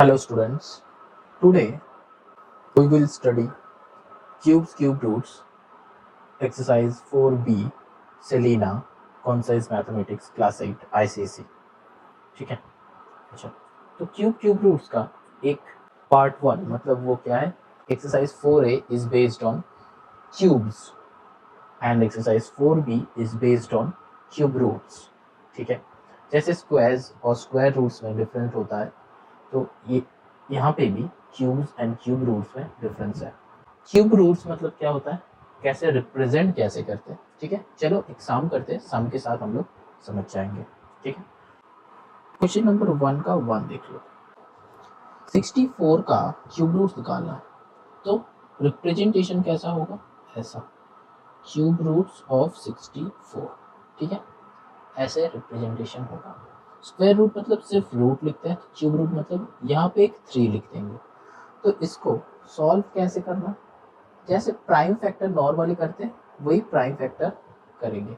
Hello students, today we will study cube roots exercise 4B Selena Concise Mathematics Class 8 ICC। ठीक है। अच्छा, तो cube roots का एक पार्ट 1 मतलब वो क्या है, exercise 4A is based on cubes and exercise 4B is based on cube roots. ठीक है, जैसे स्क्वायर्स और स्क्वायर रूट्स में डिफरेंस होता है, तो ये यहाँ पे भी क्यूब्स एंड क्यूब रूट्स में डिफरेंस है। क्यूब रूट्स मतलब क्या होता है, कैसे रिप्रेजेंट कैसे करते हैं। ठीक है, चलो एक सम करते हैं, सम के साथ हम लोग समझ जाएंगे। ठीक है, क्वेश्चन नंबर 1 का 1 देख लो। 64 का क्यूब रूट्स निकालना है, तो रिप्रेजेंटेशन कैसा होगा, ऐसा क्यूब रूट्स ऑफ 64। ठीक है, ऐसे रिप्रेजेंटेशन होगा। स्क्वायर रूट मतलब सिर्फ रूट लिखते हैं, क्यूब रूट मतलब यहाँ पे एक 3 लिख देंगे। तो इसको सॉल्व कैसे करना, जैसे प्राइम फैक्टर नॉर्मली करते हैं वही प्राइम फैक्टर करेंगे।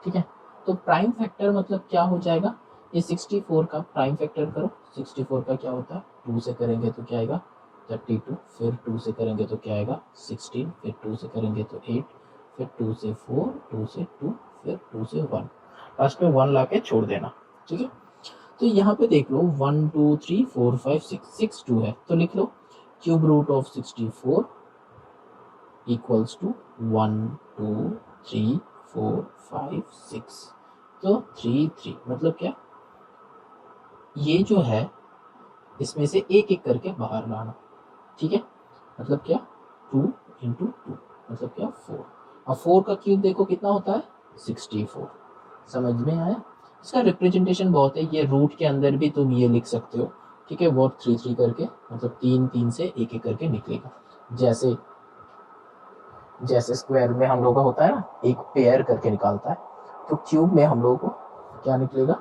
ठीक है, तो प्राइम फैक्टर मतलब क्या हो जाएगा, ये 64 का प्राइम फैक्टर करो। 64 का क्या होता है, 2 से करेंगे तो क्या आएगा 32, फिर 2 से करेंगे तो क्या आएगा 16, फिर 2 से करेंगे तो 8, फिर 2 से 4, 2 से 2, फिर 2 से 1, लास्ट में 1 ला के छोड़ देना। ठीक है, तो यहाँ पे देख लो 1 2 3 4 5 6 2 है, तो लिख लो cube root of 64 equals to 1 2 3 4 5 6। तो 3 3 मतलब क्या, ये जो है इसमें से एक एक करके बाहर लाना। ठीक है, मतलब क्या 2 इंटू 2 मतलब क्या 4। अब 4 का क्यूब देखो कितना होता है 64। समझ में आया, इसका रिप्रेजेंटेशन बहुत है, ये रूट के अंदर भी तुम ये लिख सकते हो। ठीक है, वो 3 3 करके मतलब 3 3 से एक एक करके निकलेगा। जैसे जैसे स्क्वायर में हम लोग का होता है ना, एक पेयर करके निकालता है, तो क्यूब में हम लोगों को क्या निकलेगा,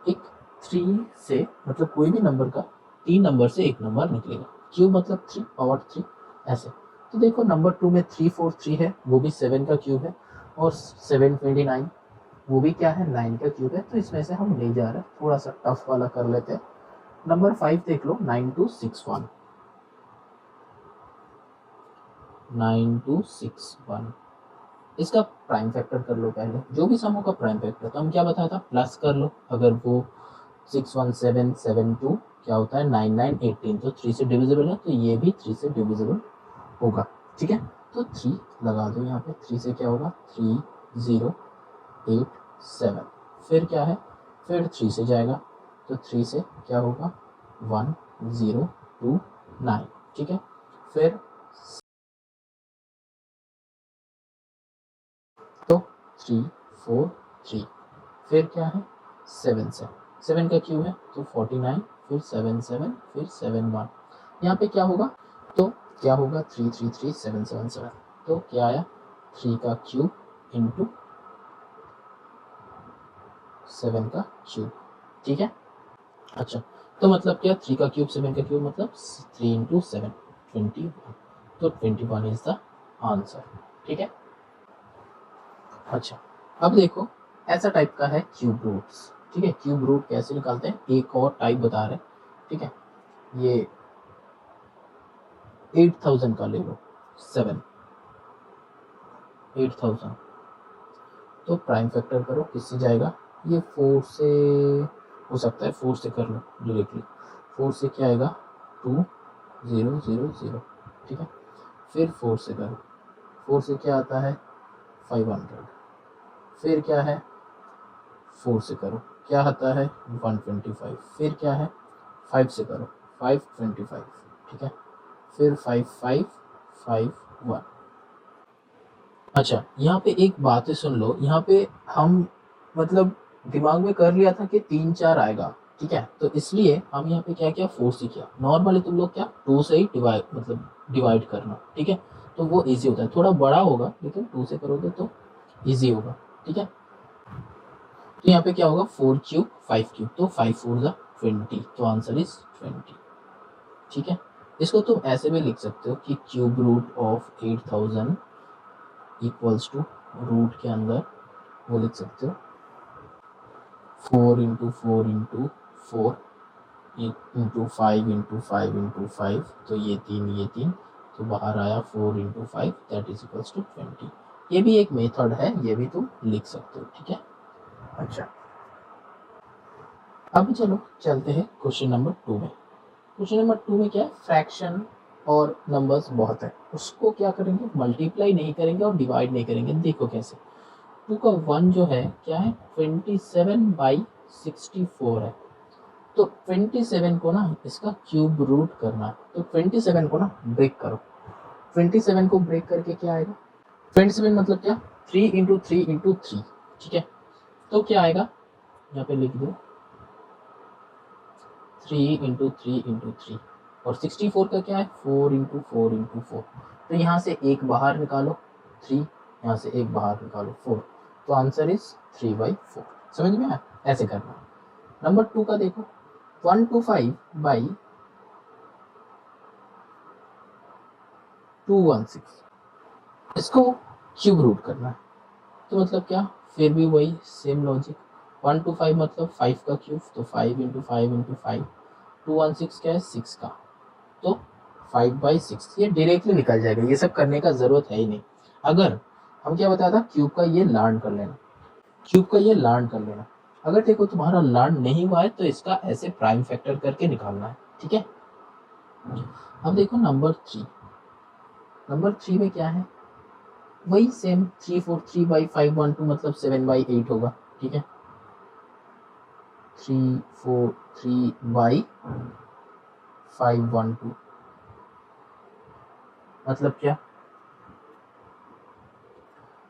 एक 3 से मतलब कोई भी नंबर का 3 नंबर से एक नंबर निकलेगा। क्यूब मतलब 3 पावर 3 ऐसे। तो देखो नंबर 2 में 343 है, वो भी 7 का क्यूब है, और 729 वो भी क्या है 9 का क्यूब है। तो इसमें से हम ले जा रहे हैं, थोड़ा सा टफ वाला कर लेते हैं। नंबर 5 देख लो 9261, 9261 इसका प्राइम फैक्टर कर लो पहले, जो भी सम होगा प्राइम फैक्टर। तो हम क्या बताया था, प्लस कर लो। अगर वो 61772 क्या होता है 9918, तो 3 से डिविजिबल है, तो ये भी 3 से डिविजिबल होगा। ठीक है, तो 3 लगा दो यहाँ पे, 3 से क्या होगा 3087, फिर क्या है, फिर 3 से जाएगा, तो 3 से क्या होगा 1029। ठीक है, फिर तो 343, फिर क्या है 7 से, 7 का क्यूब है तो 49, फिर 7 7, फिर 7 1, यहाँ पे क्या होगा, तो क्या होगा 333777, तो क्या आया 3 का क्यूब इंटू 7 का क्यूब। ठीक है, अच्छा, तो मतलब क्या 3 का क्यूब 7 का क्यूब मतलब 3 इंटू 7 21, तो 21 इज द आंसर। ठीक है, अच्छा, अब देखो ऐसा टाइप का है क्यूब रूट्स। ठीक है, क्यूब रूट कैसे निकालते हैं, एक और टाइप बता रहे हैं। ठीक है, ये 8000 का ले लो, 7 8000, तो प्राइम फैक्टर करो, किससे जाएगा, ये 4 से हो सकता है, 4 से कर लो डायरेक्टली। 4 से क्या आएगा 2000। ठीक है, फिर 4 से करो, 4 से क्या आता है 500, फिर क्या है 4 से करो क्या आता है 125, फिर क्या है 5 से करो 525। ठीक है, फिर 5551। अच्छा, यहाँ पे एक बात है सुन लो, यहाँ पे हम मतलब दिमाग में कर लिया था कि 3 4 आएगा। ठीक है, तो इसलिए हम यहाँ पे क्या किया 4 से किया। नॉर्मली तुम लोग क्या 2 से ही डिवाइड मतलब डिवाइड करना। ठीक है, तो वो इजी होता है, थोड़ा बड़ा होगा लेकिन 2 से करोगे तो इजी होगा। ठीक है, तो यहाँ पे क्या होगा 4 क्यूब 5 क्यूब, तो 5 4 ज़ा 20, तो आंसर इज 20। ठीक है, इसको तुम ऐसे भी लिख सकते हो कि cube root of 8000 equals to, root के अंदर वो लिख सकते हो 4 into 4 into 4 into 5 into 5 into 5, तो ये 3, तो बाहर आया 4 into 5 that is equals to 20। ये भी एक मेथड है, ये भी तुम लिख सकते हो, ठीक है। अच्छा, अब चलो चलते हैं क्वेश्चन नंबर 2 में। क्वेश्चन नंबर 2 में क्या है, फ्रैक्शन और नंबर्स बहुत है, उसको क्या करेंगे, मल्टीप्लाई नहीं करेंगे और डिवाइड नहीं करेंगे। देखो कैसे, 2 का 1 जो है क्या है, 27/64 है। तो 27 को ना इसका क्यूब रूट करना है, तो 27 को ना ब्रेक करो। 27 को ब्रेक करके क्या आएगा, 27 मतलब क्या, 3 इंटू 3 इंटू 3, ठीक है। तो क्या आएगा, यहाँ पे लिख दो 3 इंटू 3 इंटू 3, और 64 का क्या है, 4 इंटू 4 इंटू 4। तो यहाँ से एक बाहर निकालो 3, यहाँ से एक बाहर निकालो 4, तो आंसर इज 3/4। समझ में आया, ऐसे करना। नंबर 2 का देखो, 125/216, इसको क्यूब रूट करना है। तो मतलब क्या, फिर भी वही सेम लॉजिक, 125 मतलब 5 का क्यूब, तो 5 इंटू 5 इंटू 5, 216 क्या है 6 का, तो 5/6, ये डायरेक्टली निकल जाएगा, ये सब करने का जरूरत है ही नहीं। अगर हम क्या बताया था, क्यूब का ये लर्न कर लेना, क्यूब का ये लर्न कर लेना। अगर देखो तुम्हारा लर्न नहीं हुआ है तो इसका ऐसे प्राइम फैक्टर करके निकालना है, ठीक है। अब देखो नंबर 3, नंबर 3 में क्या है, वही सेम 343/512 मतलब 7/8 होगा, ठीक है। 343/512 मतलब क्या,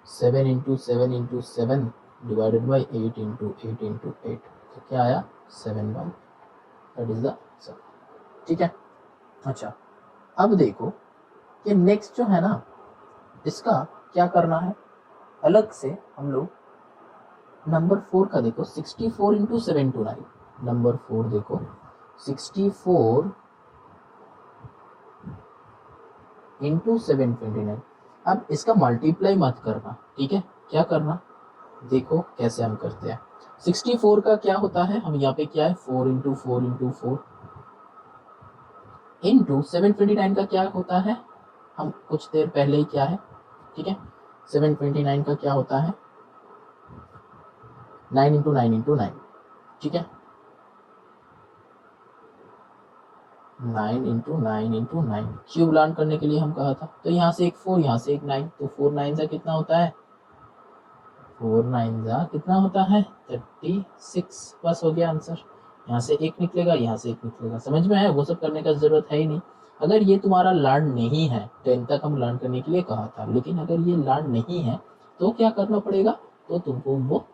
7 into 7 into 7 divided by 8 into 8 into 8, तो क्या आया 7/, दैट इज द आंसर, ठीक है। अच्छा, अब देखो कि नेक्स्ट जो है ना, इसका क्या करना है, अलग से हम लोग नंबर 4 का देखो, 64 इंटू 729, नंबर 4 देखो 64 इंटू 729। अब इसका मल्टीप्लाई मत करना, ठीक है। क्या करना, देखो कैसे हम करते हैं। 64 का क्या होता है, हम यहाँ पे क्या है 4 इंटू 4 इंटू 4 इंटू 729 का क्या होता है, हम कुछ देर पहले ही क्या है, ठीक है। 729 का क्या होता है, 9 इंटू 9 इंटू 9, ठीक है। 9 इंटू 9 इंटू 9, क्यूब लर्न करने के लिए हम कहा था, तो यहाँ से एक 4 यहाँ से एक 9, तो 4 9 से कितना होता है, 4 9 जा कितना होता है 36, बस हो गया आंसर। यहाँ से एक निकलेगा, यहाँ से एक निकलेगा, समझ में आया, वो सब करने का जरूरत है ही नहीं। अगर ये तुम्हारा लर्न नहीं है, 10 तक हम लर्न करने के लिए कहा था, लेकिन अगर ये लर्न नहीं है तो क्या करना पड़ेगा, तो तुमको वो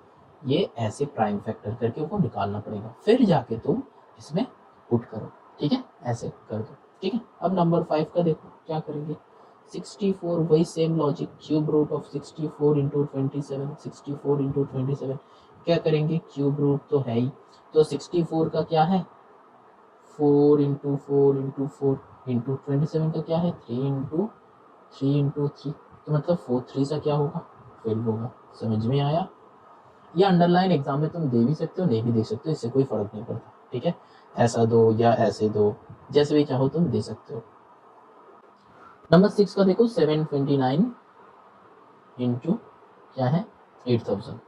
ये ऐसे प्राइम फैक्टर करके वो निकालना पड़ेगा, फिर जाके तुम इसमें पुट करो, ठीक है, ऐसे कर दो, ठीक है। अब नंबर 5 का देखो क्या करेंगे, 64, वही same logic, cube root of 64 into 27, 64 into 27 क्या करेंगे, क्यूब रूट तो है ही, तो 64 का क्या है 4 इंटू 4 इंटू 4 इंटू 27 का क्या है 3 इंटू 3 इंटू 3, तो मतलब 4 3 सा क्या होगा 12 होगा। समझ में आया, ये अंडरलाइन एग्जाम में तुम दे भी सकते हो, नहीं भी दे सकते हो, इससे कोई फर्क नहीं पड़ता, ठीक है। ऐसा दो या ऐसे दो, जैसे भी चाहो तुम दे सकते हो। नंबर 6 का देखो, 729 इंटू क्या है 8000,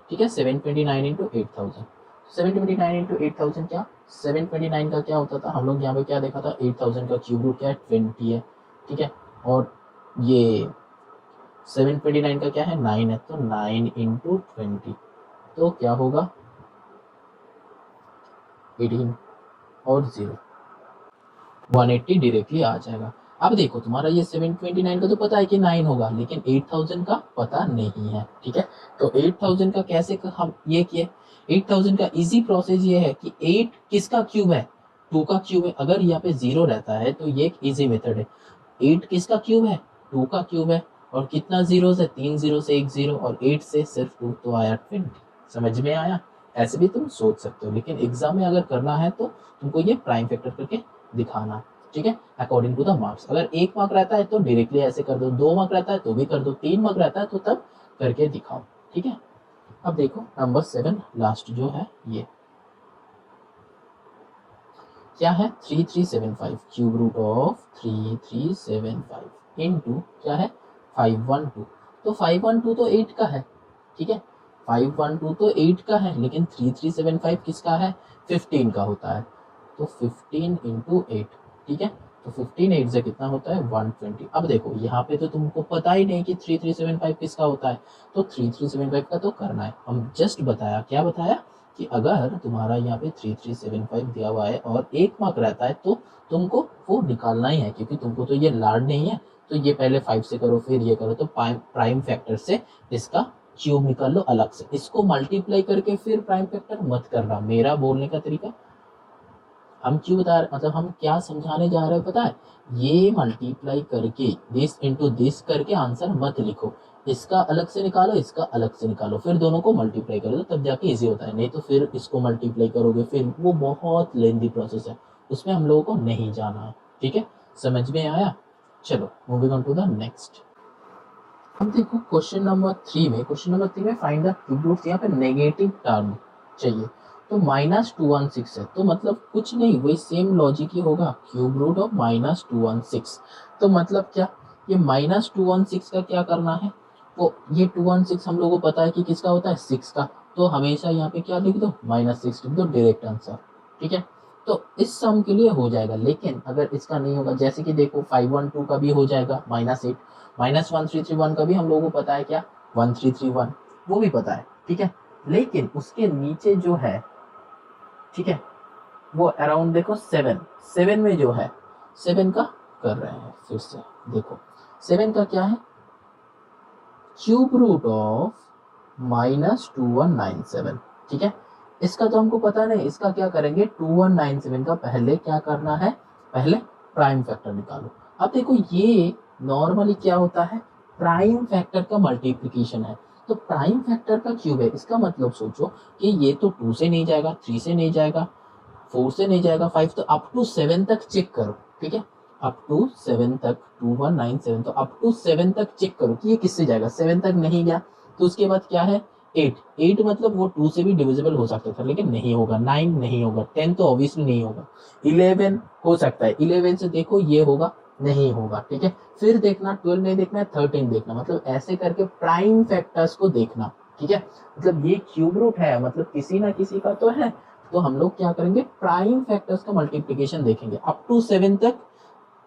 ठीक है। 729 इंटू 8000, 729 इंटू 8000 क्या, 729 का क्या होता था, हम लोग यहाँ पे क्या देखा था, 8000 का क्यूब रूट क्या है 20 है, ठीक है। और ये 729 का क्या है 9 है, तो 9 इंटू 20, तो क्या होगा 18 और 0, 180 डायरेक्टली आ जाएगा। अब देखो तुम्हारा ये 729 का तो पता है कि 9 होगा, लेकिन 8000 का पता नहीं है, ठीक है। तो 8000 का कैसे हम ये किए, 8000 का इजी प्रोसेस ये है कि 8 किसका क्यूब है, 2 का क्यूब है। अगर यहाँ पे 0 रहता है तो ये एक इजी मेथड है। 8 किसका क्यूब है, 2 का क्यूब है, और कितना जीरो है, 3 0 से 1 0, और 8 से सिर्फ 2, तो आया 20। समझ में आया, ऐसे भी तुम सोच सकते हो, लेकिन एग्जाम में अगर करना है तो तुमको ये प्राइम फैक्टर करके दिखाना है, ठीक है, अकॉर्डिंग टू द मार्क्स। अगर 1 मार्क रहता है तो डायरेक्टली ऐसे कर दो, 2 मार्क रहता है तो भी कर दो, 3 मार्क रहता है तो तब करके दिखाओ, ठीक है। अब देखो नंबर 7 लास्ट जो है ये क्या है 3375 क्यूब रूट ऑफ 3375 इनटू क्या है 512। तो 512 तो 8 का है, ठीक है 512 तो 8 का है, लेकिन 3375 किसका है 15 का होता है। तो 15 इंटू 8, ठीक है तो 15 8 से कितना होता है 120। अब देखो यहाँ पे तो तुमको पता ही नहीं कि 3375 किसका होता है, तो 3375 का तो करना है। हम जस्ट बताया, क्या बताया कि अगर तुम्हारा यहाँ पे 3375 दिया हुआ है और 1 मार्क रहता है तो तुमको वो निकालना ही है, क्योंकि तुमको तो ये लाड नहीं है। तो ये पहले 5 से करो फिर ये करो, तो प्राइम फैक्टर से इसका क्यूब निकाल लो अलग से, इसको मल्टीप्लाई करके फिर प्राइम फैक्टर मत करना। मेरा बोलने का तरीका, हम क्यों बता रहे, मतलब हम क्या समझाने जा रहे हैं पता है, ये मल्टीप्लाई करके दिस इनटू दिस करके आंसर मत लिखो, इसका अलग से निकालो इसका अलग से निकालो, फिर दोनों को मल्टीप्लाई करो तब जाके इजी होता है। नहीं तो फिर इसको मल्टीप्लाई करोगे फिर वो बहुत लेंथी प्रोसेस है, उसमें हम लोगों को नहीं जाना है। ठीक है, समझ में आया? चलो moving on to the next. अब देखो क्वेश्चन नंबर 3 में फाइंड द क्यूब रूट्स। यहाँ पे नेगेटिव टर्म चाहिए, तो -216 है, तो मतलब कुछ नहीं वही सेम लॉजिक ही होगा, क्यूब रूट ऑफ -216। तो मतलब क्या, ये -216 का क्या करना है, वो ये 216 हम लोगों को पता है कि किसका होता है 6 का, तो हमेशा यहाँ पे क्या लिख दो -6 लिख दो, डायरेक्ट आंसर। ठीक है, तो इस सम के लिए हो जाएगा, लेकिन अगर इसका नहीं होगा, जैसे कि देखो 512 का भी हो जाएगा -8, -1331 का भी हम लोगों को पता है क्या 1331, वो भी पता है। ठीक है, लेकिन उसके नीचे जो है, ठीक है वो अराउंड देखो 7 में जो है 7 का कर रहे हैं फिर से। देखो 7 का क्या है, क्यूब रूट ऑफ -2197। ठीक है, इसका तो हमको पता नहीं, इसका क्या करेंगे 2197 का पहले क्या करना है, पहले प्राइम फैक्टर निकालो। अब देखो ये नॉर्मली क्या होता है, प्राइम फैक्टर का मल्टीप्लिकेशन है, तो प्राइम फैक्टर का क्यूब है, इसका मतलब सोचो कि ये तो 2 से नहीं जाएगा, 3 से नहीं जाएगा, 4 से नहीं जाएगा, 5 तो अप टू 7 तक चेक करो। ठीक है, अप टू 7 तक 2197, तो अप टू 7 तक चेक करो कि ये किससे जाएगा। 7 तक नहीं गया तो उसके बाद क्या है 8 मतलब वो 2 से भी डिविजिबल हो सकता था, लेकिन नहीं होगा। 9 नहीं होगा, 10 तो ऑब्वियसली नहीं होगा, 11 हो सकता है, 11 से देखो ये होगा नहीं होगा। ठीक है, फिर देखना 12 नहीं देखना है, 13 देखना, मतलब ऐसे करके प्राइम फैक्टर्स को देखना। ठीक है, मतलब ये क्यूब रूट है, मतलब किसी ना किसी का तो है, तो हम लोग क्या करेंगे प्राइम फैक्टर्स का मल्टीप्लिकेशन देखेंगे, अप टू 7 तक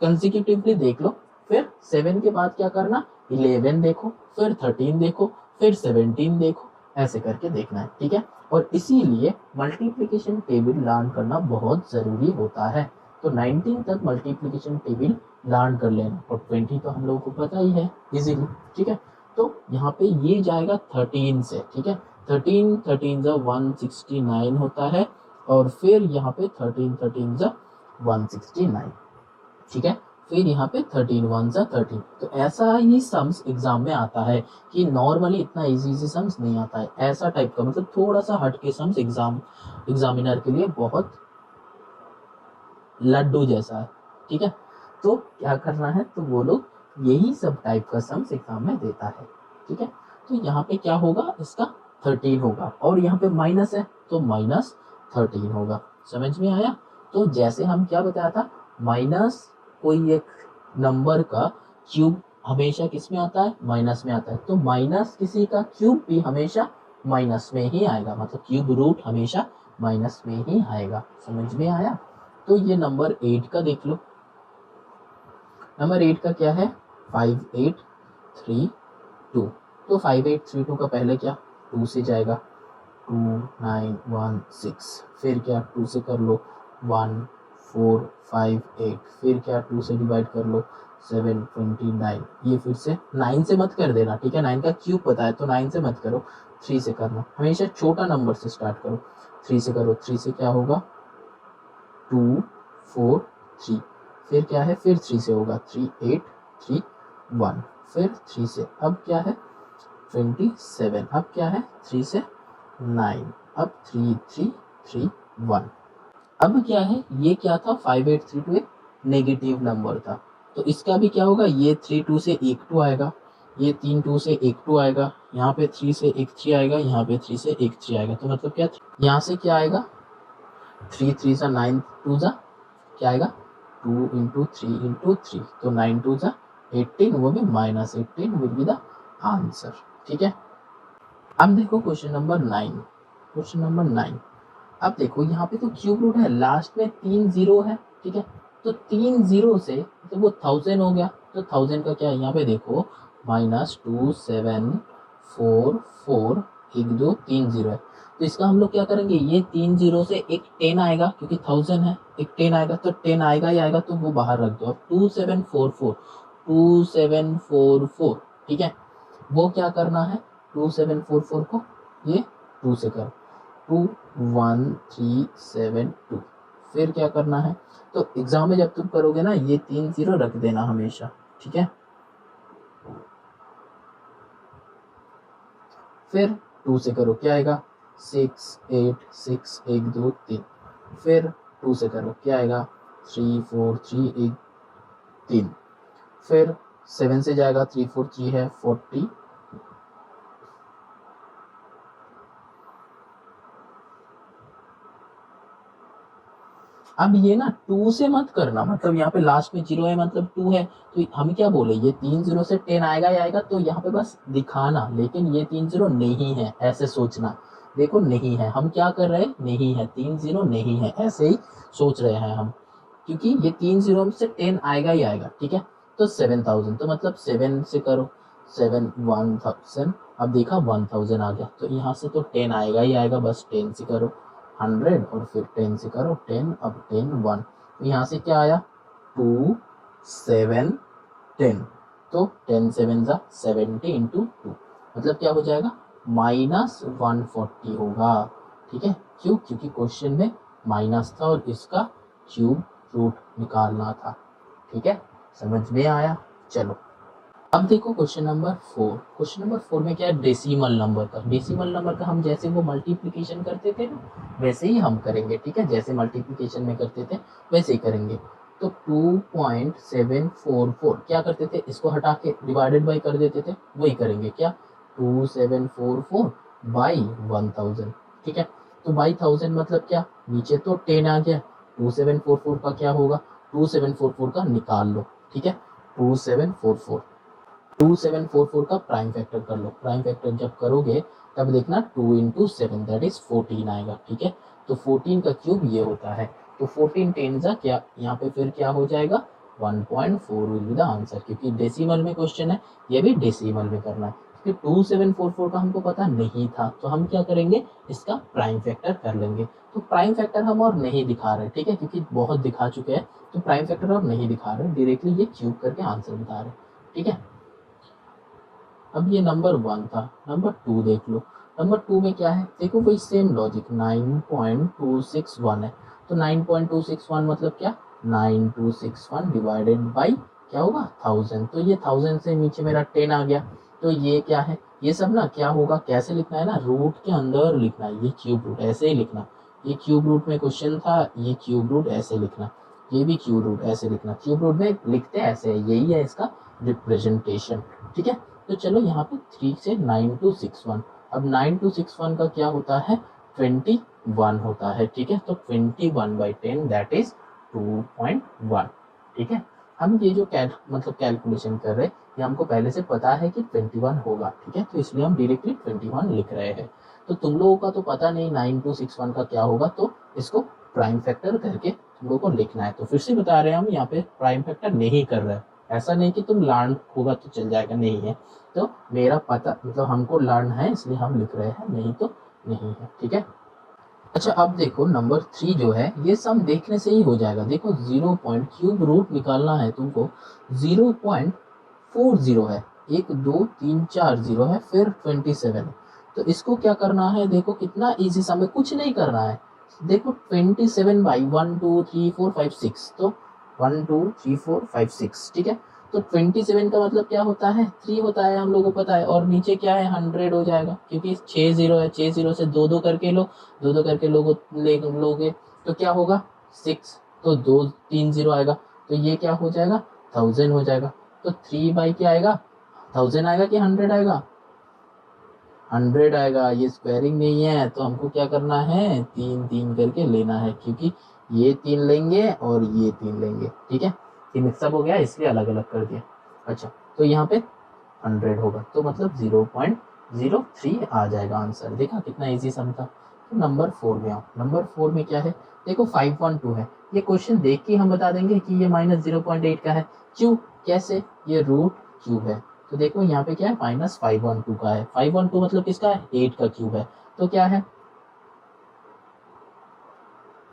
कंसेक्यूटिवली देख लो, फिर 7 के बाद क्या करना 11 देखो, फिर 13 देखो, फिर 17 देखो, ऐसे करके देखना है। ठीक है, और इसीलिए मल्टीप्लिकेशन टेबल लर्न करना बहुत जरूरी होता है। तो 19 तक मल्टीप्लिकेशन टेबल लर्न कर लेना, और 20 तो हम लोगों को पता ही है इजीली। ठीक है, तो यहाँ पे ये जाएगा 13 से। ठीक है, 13 13 जा 169 होता है, और फिर यहाँ पे 13 13 जा 169। ठीक है, फिर यहाँ पे 13 1 जा 13। तो ऐसा ही सम्स एग्जाम में आता है, कि नॉर्मली इतना इजी सम्स नहीं आता है, ऐसा टाइप का, मतलब थोड़ा सा हट के सम्स एग्जामिनर के लिए बहुत लड्डू जैसा है। ठीक है, तो क्या करना है, तो वो लोग यही सब टाइप का सम्स एग्जाम में देता है। ठीक है, तो यहाँ पे क्या होगा, इसका 13 होगा, और यहाँ पे माइनस है तो -13 होगा। समझ में आया? तो जैसे हम क्या बताया था, माइनस कोई एक नंबर का क्यूब हमेशा किस में आता है, माइनस में आता है, तो माइनस किसी का क्यूब भी हमेशा माइनस में ही आएगा, मतलब क्यूब रूट हमेशा माइनस में ही आएगा। समझ में आया? तो ये नंबर 8 का देख लो, नंबर 8 का क्या है 5832। तो 5832 का पहले क्या 2 से जाएगा 2916, फिर क्या 2 से कर लो 1458, फिर क्या 2 से डिवाइड कर लो 729, ये फिर से 9 से मत कर देना। ठीक है, 9 का क्यूब पता है तो 9 से मत करो, 3 से करना, हमेशा छोटा नंबर से स्टार्ट करो। 3 से करो, 3 से क्या होगा 2 4 3, फिर क्या है फिर 3 से होगा 3 8 3 1, फिर 3 से अब क्या है 27, अब क्या है 3 से 9, अब 3 3 3 1। अब क्या है, ये क्या था 5832 एक नेगेटिव नंबर था, तो इसका भी क्या होगा, ये 3 2 से 1 2 आएगा, ये 3 2 से 1 2 आएगा, यहाँ पे 3 से एक 3 आएगा, यहाँ पे 3 से एक 3 आएगा, तो मतलब क्या, यहाँ से क्या आएगा 3 3 सा 9 2 सा क्या आएगा 2 इंटू 3 इंटू 3, तो 9 2 सा 18, वो भी -18 विल बी द आंसर। ठीक है, अब देखो क्वेश्चन नंबर 9। क्वेश्चन नंबर 9, अब देखो यहाँ पे तो क्यूब रूट है, लास्ट में 3 जीरो है। ठीक है, तो 3 जीरो से तो वो 1000 हो गया, तो 1000 का क्या है यहाँ पे देखो -2744, 1 2 3 जीरो है, तो इसका हम लोग क्या करेंगे, ये 3 जीरो से एक 10 आएगा क्योंकि 1000 है, एक 10 आएगा, तो 10 आएगा ही आएगा, तो वो बाहर रख दो। अब 2744, ठीक है, वो क्या करना है 2744 को ये 2 से करो, 21372, फिर क्या करना है, तो एग्जाम में जब तुम करोगे ना ये 3 जीरो रख देना हमेशा। ठीक है, फिर 2 से करो क्या आएगा 6 8 6 1 2 3, फिर 2 से करो क्या आएगा 3 4 3 1 3, फिर 7 से जाएगा 3 4 3 है 40, अब ये ना 2 से मत करना, मतलब यहाँ पे लास्ट में 0 है मतलब 2 है, तो हम क्या बोले ये 3 जीरो से 10 आएगा ही आएगा, तो यहाँ पे बस दिखाना, लेकिन ये 3 जीरो नहीं है ऐसे सोचना। देखो नहीं है, हम क्या कर रहे हैं, नहीं है 3 जीरो नहीं है, ऐसे ही सोच रहे हैं हम, क्योंकि ये 3 जीरो से 10 आएगा ही आएगा। ठीक है, तो 7000, तो मतलब 7 से करो 7 1000, अब देखा 1000 आ गया, तो यहाँ से तो 10 आएगा ही आएगा, बस 10 से करो 100 और फिर 10 से करो 10, अब 10 1, तो यहाँ से क्या आया 2 7 10, तो 10 7 सा 70 इंटू 2, मतलब क्या हो जाएगा -140 होगा। ठीक है, क्यों, क्योंकि क्वेश्चन में माइनस था और इसका क्यूब रूट निकालना था। ठीक है, समझ में आया। चलो अब देखो क्वेश्चन नंबर 4। क्वेश्चन नंबर 4 में क्या है, डेसिमल नंबर का। डेसिमल नंबर का हम जैसे वो मल्टीप्लिकेशन करते थे ना वैसे ही हम करेंगे। ठीक है, जैसे मल्टीप्लिकेशन में करते थे वैसे ही करेंगे। तो 2.744 क्या करते थे, इसको हटा के डिवाइडेड बाई कर देते थे, वही करेंगे क्या 2744 बाई 1000। ठीक है, तो बाई 1000 मतलब क्या, नीचे तो 10 आ गया, 2744 का क्या होगा 2744 का निकाल लो। ठीक है, 2744 का प्राइम फैक्टर कर लो। प्राइम फैक्टर जब करोगे तब देखना 2 इंटू 7 दैट इज 14 आएगा। ठीक है, तो 14 का क्यूब ये होता है, तो 14 टेन जा क्या, यहाँ पे फिर क्या हो जाएगा 1.4 विल बी द आंसर, क्योंकि डेसिमल में क्वेश्चन है, ये भी डेसिमल में करना है। क्योंकि 2744 का हमको पता नहीं था, तो हम क्या करेंगे इसका प्राइम फैक्टर कर लेंगे। तो प्राइम फैक्टर हम और नहीं दिखा रहे, ठीक है, क्योंकि बहुत दिखा चुके हैं, तो प्राइम फैक्टर और नहीं दिखा रहे, डायरेक्टली ये क्यूब करके आंसर बता रहे। ठीक है, अब ये नंबर 1 था, नंबर 2 देख लो। नंबर 2 में क्या है, देखो वही सेम लॉजिक 9.261 है, तो 9.261 मतलब क्या 9261 डिवाइडेड बाई क्या होगा 1000, तो ये 1000 से नीचे मेरा 10 आ गया, तो ये क्या है, ये सब ना क्या होगा, कैसे लिखना है ना, रूट के अंदर लिखना है, ये क्यूब रूट ऐसे ही लिखना। ये क्यूब रूट में क्वेश्चन था, ये क्यूब रूट ऐसे लिखना, ये भी क्यूब रूट ऐसे लिखना, क्यूब रूट में लिखते ऐसे है, यही है इसका रिप्रेजेंटेशन। ठीक है, तो चलो यहाँ पे 3 से 9261, अब 9261 का क्या होता है 21 होता है। ठीक है, तो 21/10 दैट इज 2.1। ठीक है, हम ये जो मतलब कैलकुलेशन कर रहे हैं ये हमको पहले से पता है कि 21 होगा। ठीक है, तो इसलिए हम डायरेक्टली 21 लिख रहे हैं। तो तुम लोगों का तो पता नहीं 9261 का क्या होगा, तो इसको प्राइम फैक्टर करके तुम लोगों को लिखना है। तो फिर से बता रहे हैं हम यहाँ पे प्राइम फैक्टर नहीं कर रहे हैं, ऐसा नहीं कि तुम लर्न होगा तो चल जाएगा, नहीं है, तो मेरा पता मतलब हमको लर्न है इसलिए हम लिख रहे हैं, नहीं तो नहीं है। ठीक है, अच्छा अब देखो नंबर 3 जो है ये सम देखने से ही हो जाएगा। देखो 0 पॉइंट क्यूब रूट निकालना है तुमको, 0.40 है, 1 2 3 4 0 है, फिर 27 है, तो इसको क्या करना है, देखो कितना इजी सम है, कुछ नहीं करना है। देखो 27 बाई 1 2 3 4 5 6, तो 1 2 3 4 5 6। ठीक है, तो 27 का मतलब क्या होता है 3 होता है, हम लोगों को पता है, और नीचे क्या है 100 हो जाएगा, क्योंकि 6 जीरो है, 6 जीरो से 2 2 करके लो, 2 2 करके लोगे तो क्या होगा 6, तो 2 3 जीरो आएगा, तो ये क्या हो जाएगा 1000 हो जाएगा। तो 3 बाई क्या आएगा 1000 आएगा कि 100 आएगा, 100 आएगा। ये स्क्वायरिंग नहीं है तो हमको क्या करना है, 3 3 करके लेना है, क्योंकि ये 3 लेंगे और ये 3 लेंगे। ठीक है, ये मिक्सअप हो गया इसलिए अलग अलग कर दिया। अच्छा, तो यहाँ पे 100 होगा तो मतलब 0.03 आ जाएगा आंसर। देखा कितना इजी सम था। तो नंबर 4 में आओ। नंबर 4 में क्या है, देखो 512 है। ये क्वेश्चन देख के हम बता देंगे कि ये -0.8 का है। क्यों, कैसे, ये रूट क्यूब है। तो देखो यहाँ पे क्या है, -512 का है। 512 मतलब किसका है, 8 का क्यूब है। तो क्या है,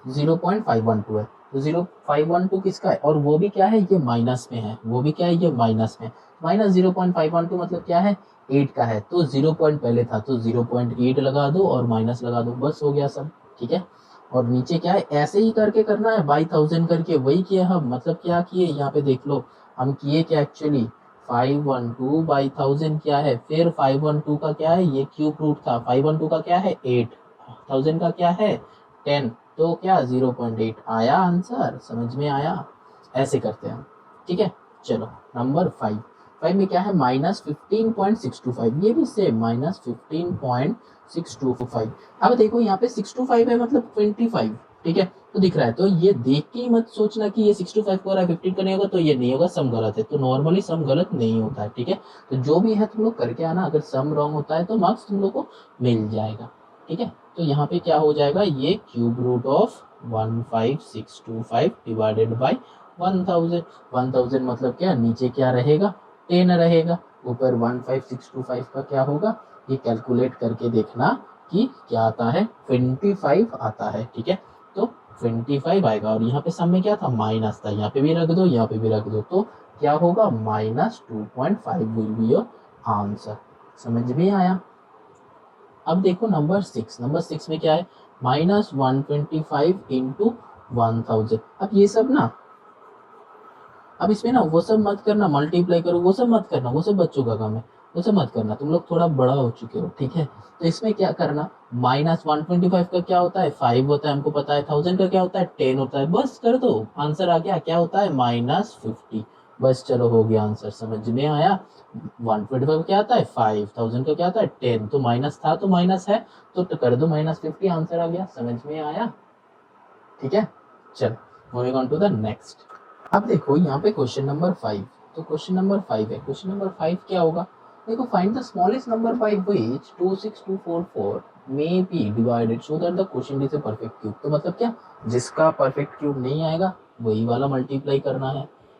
0.512 है। तो 0.512 किसका है, और वो भी क्या है, ये माइनस में है। वो भी क्या है, ये माइनस में। -0.512 मतलब क्या है, 8 का है। तो 0 पॉइंट पहले था तो 0.8 लगा दो और माइनस लगा दो, बस हो गया सब। ठीक है, और नीचे क्या है, ऐसे ही करके करना है, बाई 1000 करके। वही किया हम, मतलब क्या किए, यहाँ पे देख लो हम किए क्या एक्चुअली, 512 बाई 1000 क्या है, फिर 512 का क्या है, ये क्यूब रूट था। 512 का क्या है, 8, 1000 का क्या है, 10। तो क्या 0.8 आया आंसर, समझ में आया। ऐसे करते हैं हम। ठीक है, चलो नंबर 5। 5 में क्या है, -15.625। ये भी सेम, -15.625। अब देखो यहाँ पे 625 है मतलब 25। ठीक है, तो दिख रहा है, तो ये देख के ही मत सोचना कि ये 625 को रहा है, 15 का नहीं होगा, तो ये नहीं होगा, सम गलत है। तो नॉर्मली सम गलत नहीं होता है। ठीक है, तो जो भी है तुम लोग करके आना, अगर सम रॉन्ग होता है तो मार्क्स तुम लोग को मिल जाएगा। ठीक है, तो यहाँ पे क्या हो जाएगा, ये cube root of 15625 divided by 1000। 1000 मतलब क्या, नीचे क्या रहेगा, 10 रहेगा, ऊपर 15625 का क्या होगा, ये कैलकुलेट करके देखना कि क्या आता है, 25 आता है। ठीक है, तो 25 आएगा, और यहाँ पे सम में क्या था, माइनस था, यहाँ पे भी रख दो, यहाँ पे भी रख दो, तो क्या होगा, -2.5 विल बी योर आंसर। समझ में आया। अब देखो नंबर 6। नंबर 6 में क्या है, -125 इंटू 1000। अब ये सब ना, अब इसमें ना वो सब मत करना, मल्टीप्लाई करो वो सब मत करना, वो सब बच्चों का काम है, वो सब मत करना, तुम लोग थोड़ा बड़ा हो चुके हो। ठीक है, तो इसमें क्या करना, -125 का क्या होता है, 5 होता है, हमको पता है। 1000 का क्या होता है, 10 होता है, बस कर दो, आंसर आ गया। क्या होता है, -50। बस चलो हो गया आंसर, समझ में आया। 125 क्या आता है, 5, 1000 का क्या आता है, 10। तो माइनस था तो माइनस है, तो कर दो -50, आंसर आ गया। समझ में आया। ठीक है, चलो moving on to the next. अब देखो यहाँ पे क्वेश्चन नंबर 5। तो क्वेश्चन नंबर 5 है। क्वेश्चन नंबर 5 क्या होगा, देखो find the smallest number by which 26244 may be divided so that the quotient is a perfect cube. तो मतलब क्या, जिसका परफेक्ट क्यूब नहीं आएगा वही वाला मल्टीप्लाई करना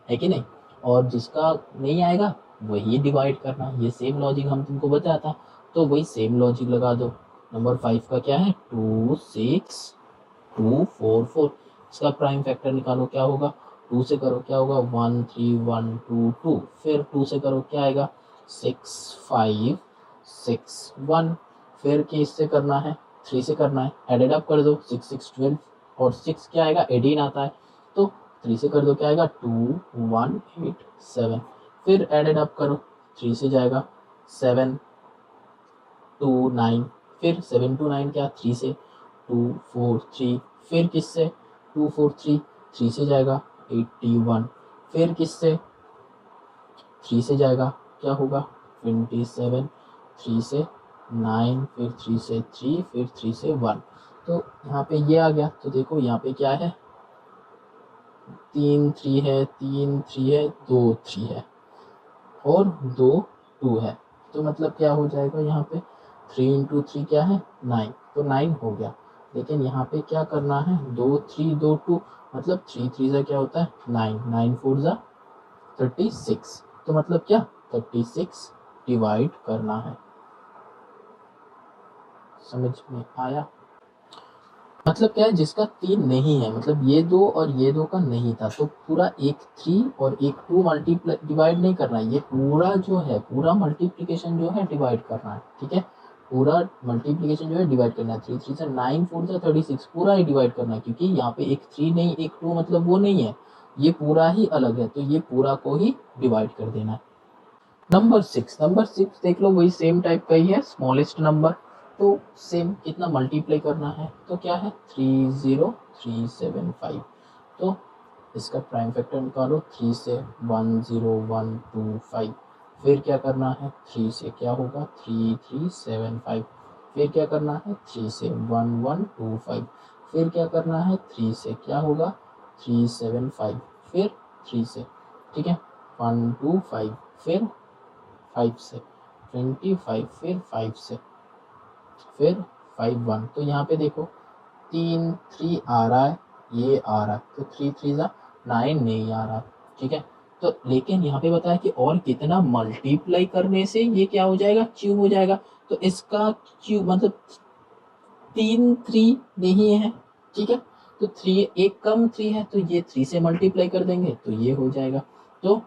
है कि नहीं, और जिसका नहीं आएगा वही डिवाइड करना। ये सेम लॉजिक हम तुमको बताया था, तो वही सेम लॉजिक लगा दो। नंबर 5 का क्या है, 26244। इसका प्राइम फैक्टर निकालो, क्या होगा, 2 से करो क्या होगा, 13122, फिर 2 से करो क्या आएगा, 6561, फिर किससे करना है, 3 से करना है, एडेड अप कर दो, 6 6 12, और 6 क्या आएगा, 18 आता है, तो 3 से कर दो क्या आएगा, 2187, फिर एडेड अप करो, 3 से जाएगा 729, फिर 729 क्या, 3 से 243, फिर किससे 243, 3 से जाएगा 81, फिर किससे 3 से जाएगा क्या होगा 27, 3 से 9, फिर 3 से 3, फिर 3 से 1। तो यहाँ पे ये आ गया। तो देखो यहाँ पे क्या है, 3 3 है, 3 3 है, 2 3 है, और 2 2 है। तो मतलब क्या हो जाएगा, यहाँ पे 3 इंटू 3 क्या है, 9, तो 9 हो गया। लेकिन यहाँ पे क्या करना है, 2 3 2 2, मतलब 3 3 से क्या होता है 9, 9 4 जा 36, तो मतलब क्या 36 डिवाइड करना है। समझ में आया। मतलब क्या है, जिसका 3 नहीं है, मतलब ये 2 और ये 2 का नहीं था, तो पूरा एक 3 और एक 2 मल्टीप्लाई डिवाइड नहीं करना है, ये पूरा जो है, पूरा मल्टीप्लिकेशन जो है डिवाइड करना है। ठीक है, पूरा मल्टीप्लिकेशन जो है डिवाइड करना है। 3 3 से 9 4 से 36, पूरा ही डिवाइड करना है, क्योंकि यहाँ पे एक 3 नहीं एक 2 मतलब वो नहीं है, ये पूरा ही अलग है, तो ये पूरा को ही डिवाइड कर देना है। नंबर 6। नंबर 6 देख लो, वही सेम टाइप का ही है, स्मॉलेस्ट नंबर। तो सेम कितना मल्टीप्लाई करना है, तो क्या है 30375। तो इसका प्राइम फैक्टर निकालो, 3 से 10125, फिर क्या करना है 3 से क्या होगा 3375, फिर क्या करना है 3 से 1125, फिर क्या करना है 3 से क्या होगा 375, फिर 3 से ठीक है 125, फिर 5 से 25, फिर 5 से फिर 51। तो यहाँ पे देखो 3 3 आ रहा है, ये आ रहा है, तो 3 3 जा 9 नहीं आ रहा, ठीक है। तो लेकिन यहाँ पे बताया कि और कितना मल्टीप्लाई करने से ये क्या हो जाएगा क्यूब हो जाएगा, तो इसका क्यूब मतलब 3 3 नहीं है, ठीक है। तो 3 एक कम 3 है, तो ये 3 से मल्टीप्लाई कर देंगे तो ये हो जाएगा। तो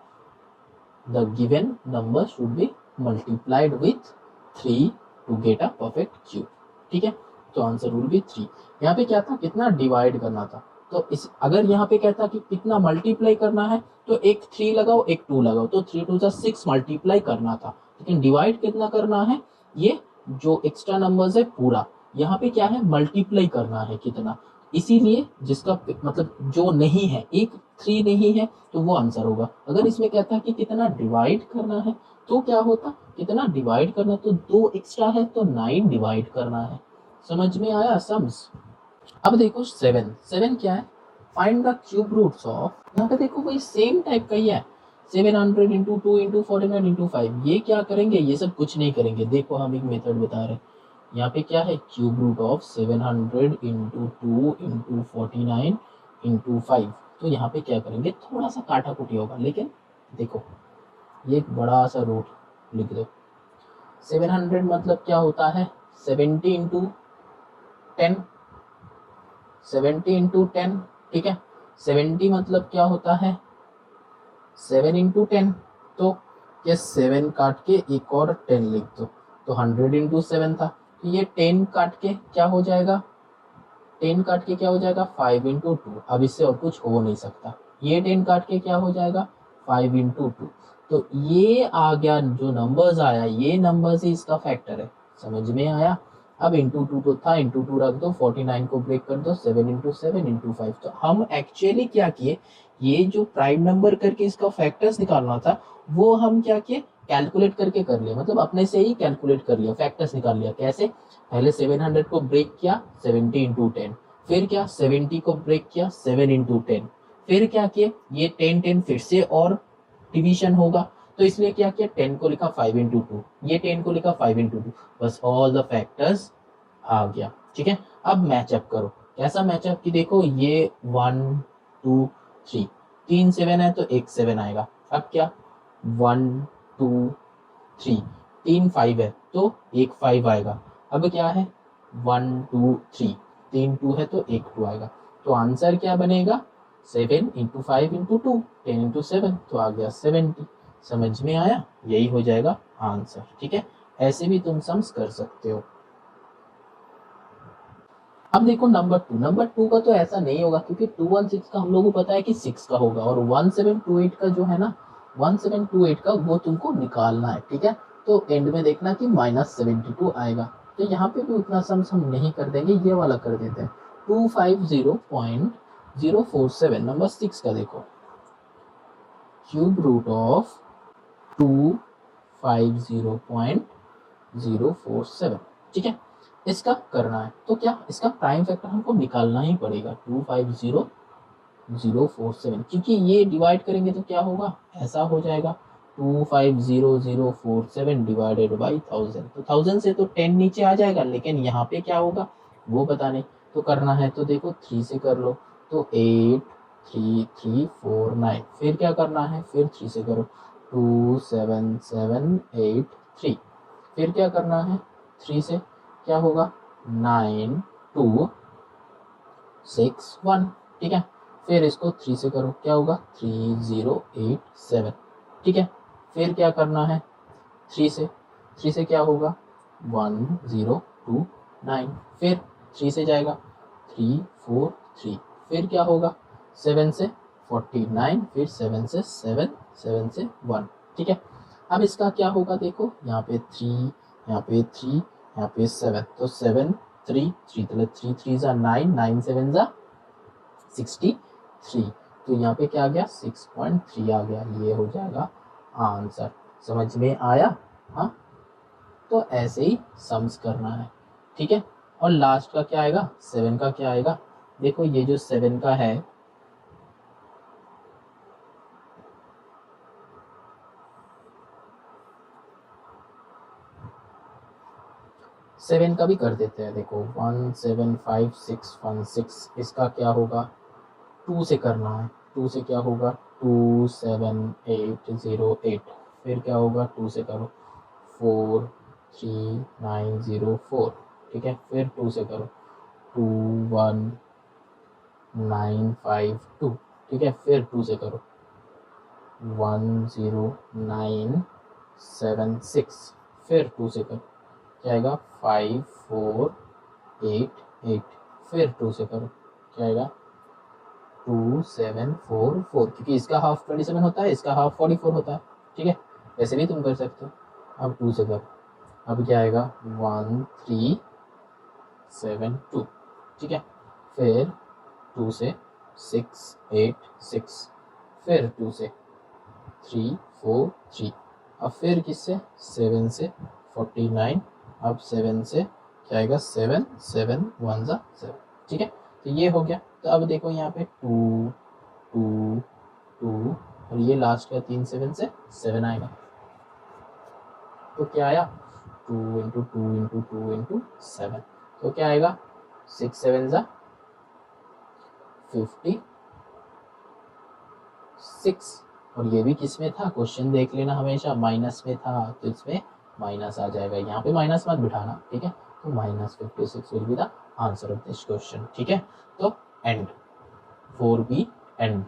the given number should be multiplied with 3 to get a perfect cube, ठीक है। तो आंसर विल बी 3। यहाँ पे क्या था कितना डिवाइड करना था, तो इस अगर यहाँ पे कहता कि कितना मल्टीप्लाई करना है तो एक 3 लगाओ एक 2 लगाओ, तो 3 2 6 मल्टीप्लाई करना था, लेकिन डिवाइड कितना करना है, ये जो एक्स्ट्रा नंबर्स है पूरा, यहाँ पे क्या है मल्टीप्लाई करना है कितना, इसीलिए जिसका मतलब जो नहीं है एक 3 नहीं है तो वो आंसर होगा। अगर इसमें कहता है कि कितना डिवाइड करना है तो क्या होता, कितना डिवाइड करना, तो 2 एक्स्ट्रा है तो 9 डिवाइड करना है। समझ में आया सम्स। अब देखो 7 7 क्या है, find the cube roots of, यहाँ पे देखो भाई सेम टाइप का ही है, 700 इंटू 2 इंटू 49 इंटू 5, ये क्या करेंगे, ये सब कुछ नहीं करेंगे। देखो हम एक मेथड बता रहे हैं, यहाँ पे क्या है cube root of 700 into 2 into 49 into 5, तो यहाँ पे क्या करेंगे थोड़ा सा काटा कुटी होगा, लेकिन देखो ये एक बड़ा सा रूट लिख दो। 700 मतलब क्या होता है 70 इंटू 10, 70 इंटू 10, ठीक है। 70 मतलब क्या होता है 7 इंटू 10, तो ये 7 काट के एक और 10 लिख दो, तो 100 इंटू 7 था, तो ये 10 काट के क्या हो जाएगा, 10 काट के क्या हो जाएगा 5 इंटू 2, अब इससे और कुछ हो नहीं सकता, ये 10 काट के क्या हो जाएगा 5 इंटू 2, तो ये आ गया जो नंबर्स आया ये नंबर्स ही इसका फैक्टर है। समझ में आया। अब इंटू 2 तो था, इंटू 2 रख दो, 49 को ब्रेक कर दो, 7 इंटू 7 इंटू 5, तो हम एक्चुअली क्या किए, ये जो प्राइम नंबर करके इसका फैक्टर्स निकालना था वो हम क्या किए कैलकुलेट करके कर लिया, मतलब अपने से ही कैलकुलेट कर लिया, फैक्टर्स निकाल लिया। कैसे, पहले 700 को ब्रेक किया 70 इंटू 10, फिर क्या 70 को ब्रेक किया 7 इंटू 10, फिर क्या किया ये 10 10 फिर से और डिवीजन होगा, तो इसलिए क्या किया 10 को लिखा 5 इंटू 2, ये 10 को लिखा 5 इंटू 2, बस ऑल द फैक्टर्स आ गया, ठीक है। अब मैचअप करो, कैसा मैचअप की देखो ये 1 2 3, 3 7 है तो एक 7 आएगा, अब क्या 1 2 3, 3 5 है तो एक 5 आएगा, अब क्या है 1 2 3, 3 2 है तो एक 2 आएगा, तो आंसर क्या बनेगा 7 इंटू 5 इंटू 2 10 इंटू 7, तो आ गया 70। समझ में आया, यही हो जाएगा आंसर, ठीक है। ऐसे भी तुम सम्स कर सकते हो। अब देखो नंबर टू का तो ऐसा नहीं होगा, क्योंकि 216 का हम लोगों को पता है कि 6 का होगा, और 1728 का जो है ना 1728 का वो तुमको निकालना है, ठीक है। तो एंड में देखना कि -72 आएगा, तो यहाँ पे भी उतना सम्स हम नहीं कर देंगे, ये वाला कर देते हैं 250.047, नंबर 6 का देखो क्यूब रूट ऑफ 250.047, ठीक है। इसका करना है तो क्या इसका प्राइम फैक्टर हमको निकालना ही पड़ेगा 250047, क्योंकि ये डिवाइड करेंगे तो क्या होगा ऐसा हो जाएगा 250047 डिवाइडेड बाई 1000, तो 1000 से तो 10 नीचे आ जाएगा, लेकिन यहाँ पे क्या होगा वो पता नहीं, तो करना है तो देखो 3 से कर लो, तो 83349, फिर क्या करना है फिर 3 से करो 27783, फिर क्या करना है 3 से क्या होगा 9261, ठीक है। फिर इसको 3 से करो क्या होगा 3087, ठीक है। फिर क्या करना है 3 से क्या होगा 1029, फिर 3 से जाएगा 343, फिर क्या होगा 7 से 49, फिर 7 से 7 7 से 1, ठीक है। अब इसका क्या होगा देखो यहाँ पे 3, यहाँ पे 3, यहाँ पे 7, तो 7 3 3 तो 3 3 जा 9, 9 7 जा 63, तो यहाँ पे क्या आ गया 6.3 आ गया, ये हो जाएगा आंसर। समझ में आया? हाँ, तो ऐसे ही सम्स करना है, ठीक है। और लास्ट का क्या आएगा, 7 का क्या आएगा, देखो ये जो 7 का है, सेवन का भी कर देते हैं। देखो 17561 6, इसका क्या होगा, 2 से करना है। 2 से क्या होगा, 27808, फिर क्या होगा, 2 से करो 43904, ठीक है। फिर 2 से करो 21952, ठीक है। फिर 2 से करो 10976, फिर 2 से करो क्या आएगा, 5488, फिर 2 से करो क्या आएगा, 2744, क्योंकि इसका हाफ 27 होता है, इसका हाफ 44 होता है, ठीक है। वैसे भी तुम कर सकते हो। अब 2 से करो, अब क्या आएगा, 1372, ठीक है। फिर 2 से 686, फिर 2 से 343, अब फिर किससे, 7 से 49, अब 7 से क्या आएगा, 7 7 1 ज़ा 7, ठीक है। तो ये हो गया। तो अब देखो यहाँ पे 2 2 2, और ये लास्ट का 3 7 से 7 आएगा। तो क्या आया, 2 इंटू 2 इंटू 2 इंटू 7, तो क्या आएगा, 6 7 ज़ा 56। और ये भी किस में था, क्वेश्चन देख लेना हमेशा, माइनस में था, तो इसमें माइनस आ जाएगा, यहाँ पे माइनस मत बिठाना, ठीक है। तो -56 will be the answer of this question, ठीक है। तो एंड 4B एंड।